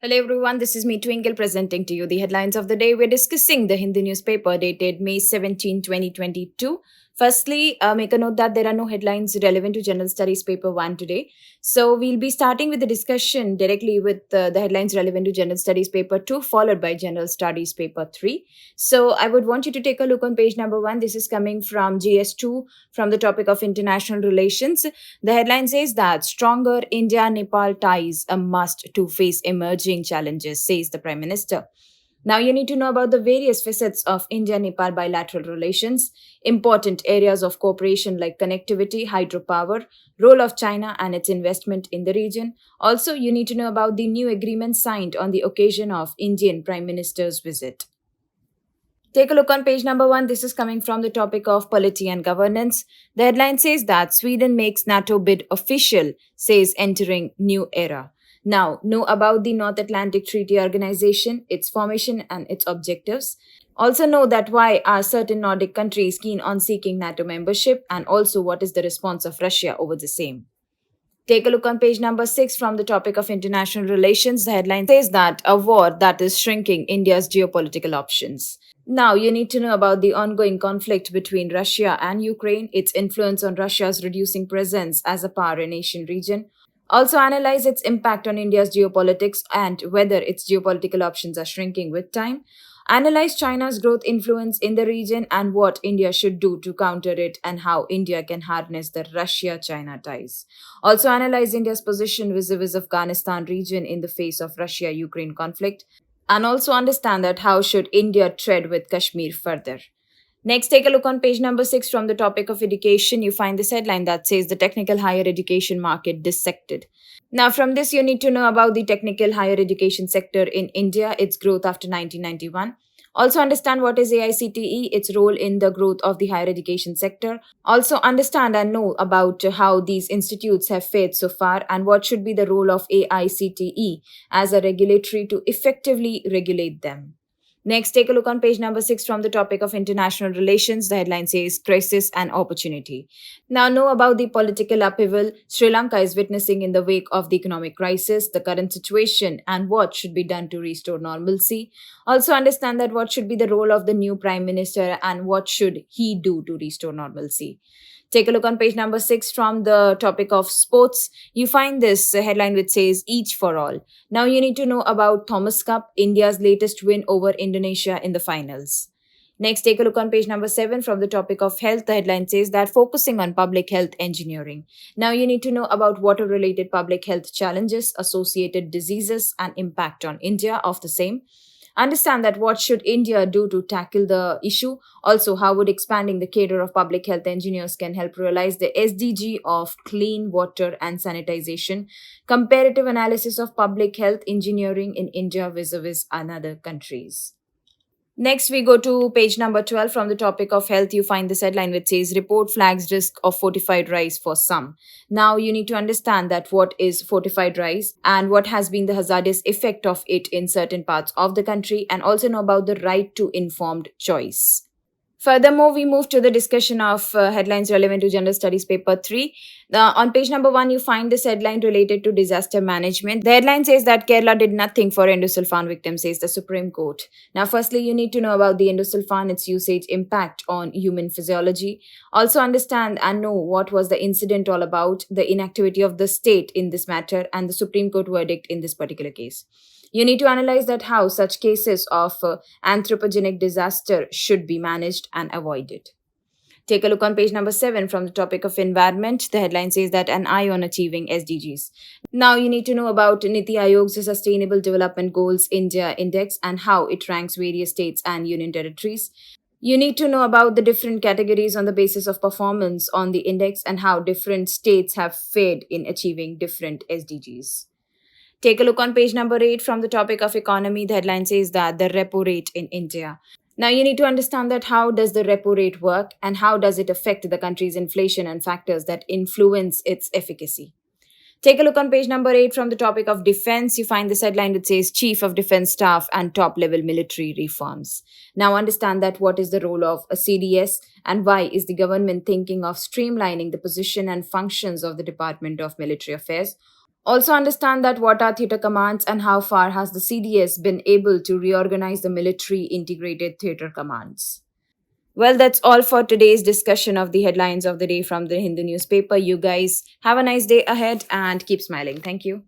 Hello everyone, this is me Twinkle presenting to you the headlines of the day. We're discussing the Hindi newspaper dated May 17, 2022. Firstly, make a note that there are no headlines relevant to General Studies paper 1 today. So we'll be starting with the discussion directly with the headlines relevant to General Studies paper 2 followed by General Studies paper 3. So I would want you to take a look on page number 1. This is coming from GS2 from the topic of international relations. The headline says that stronger India Nepal ties a must to face emerging challenges, says the Prime Minister. Now, you need to know about the various facets of India Nepal bilateral relations, important areas of cooperation like connectivity, hydropower, role of China and its investment in the region. Also, you need to know about the new agreement signed on the occasion of Indian Prime Minister's visit. Take a look on page number 1. This is coming from the topic of polity and governance. The headline says that Sweden makes NATO bid official, says entering new era. Now, know about the North Atlantic Treaty Organization, its formation and its objectives. Also know that why are certain Nordic countries keen on seeking NATO membership and also what is the response of Russia over the same. Take a look on page number 6 from the topic of international relations. The headline says that a war that is shrinking India's geopolitical options. Now, you need to know about the ongoing conflict between Russia and Ukraine, its influence on Russia's reducing presence as a power in Asian region. Also, analyze its impact on India's geopolitics and whether its geopolitical options are shrinking with time. Analyze China's growth influence in the region and what India should do to counter it and how India can harness the Russia-China ties. Also, analyze India's position vis-a-vis Afghanistan region in the face of Russia-Ukraine conflict. And also understand that how should India tread with Kashmir further. Next, take a look on page number 6 from the topic of education. You find this headline that says the technical higher education market dissected. Now, from this, you need to know about the technical higher education sector in India, its growth after 1991. Also understand what is AICTE, its role in the growth of the higher education sector. Also understand and know about how these institutes have fared so far and what should be the role of AICTE as a regulatory to effectively regulate them. Next, take a look on page number 6 from the topic of international relations. The headline says crisis and opportunity. Now, know about the political upheaval Sri Lanka is witnessing in the wake of the economic crisis, the current situation, and what should be done to restore normalcy. Also, understand that what should be the role of the new Prime Minister and what should he do to restore normalcy. Take a look on page number 6 from the topic of sports. You find this headline which says each for all. Now you need to know about Thomas Cup, India's latest win over Indonesia in the finals. Next, take a look on page number 7 from the topic of health. The headline says that focusing on public health engineering. Now you need to know about water-related public health challenges, associated diseases, and impact on India of the same. Understand that what should India do to tackle the issue. Also, how would expanding the cadre of public health engineers can help realize the SDG of clean water and sanitization. Comparative analysis of public health engineering in India vis-a-vis other countries. Next, we go to page number 12 from the topic of health. You find this headline which says report flags risk of fortified rice for some. Now, you need to understand that what is fortified rice and what has been the hazardous effect of it in certain parts of the country and also know about the right to informed choice. Furthermore, we move to the discussion of headlines relevant to General Studies Paper 3. On page number 1, you find this headline related to disaster management. The headline says that Kerala did nothing for endosulfan victims, says the Supreme Court. Now, firstly, you need to know about the endosulfan, its usage, impact on human physiology. Also understand and know what was the incident all about, the inactivity of the state in this matter, and the Supreme Court verdict in this particular case. You need to analyze that how such cases of anthropogenic disaster should be managed and avoided. Take a look on page number 7 from the topic of environment. The headline says that an eye on achieving SDGs. Now you need to know about Niti Aayog's Sustainable Development Goals India Index and how it ranks various states and union territories. You need to know about the different categories on the basis of performance on the index and how different states have fared in achieving different SDGs. Take a look on page number 8 from the topic of economy. The headline says that the repo rate in India. Now you need to understand that how does the repo rate work and how does it affect the country's inflation and factors that influence its efficacy. Take a look on page number 8 from the topic of defense. You find this headline that says Chief of Defense Staff and top level military reforms. Now understand that what is the role of a CDS and why is the government thinking of streamlining the position and functions of the Department of Military Affairs. Also understand that what are theater commands and how far has the CDS been able to reorganize the military integrated theater commands. Well, that's all for today's discussion of the headlines of the day from the Hindu newspaper. You guys have a nice day ahead and keep smiling. Thank you.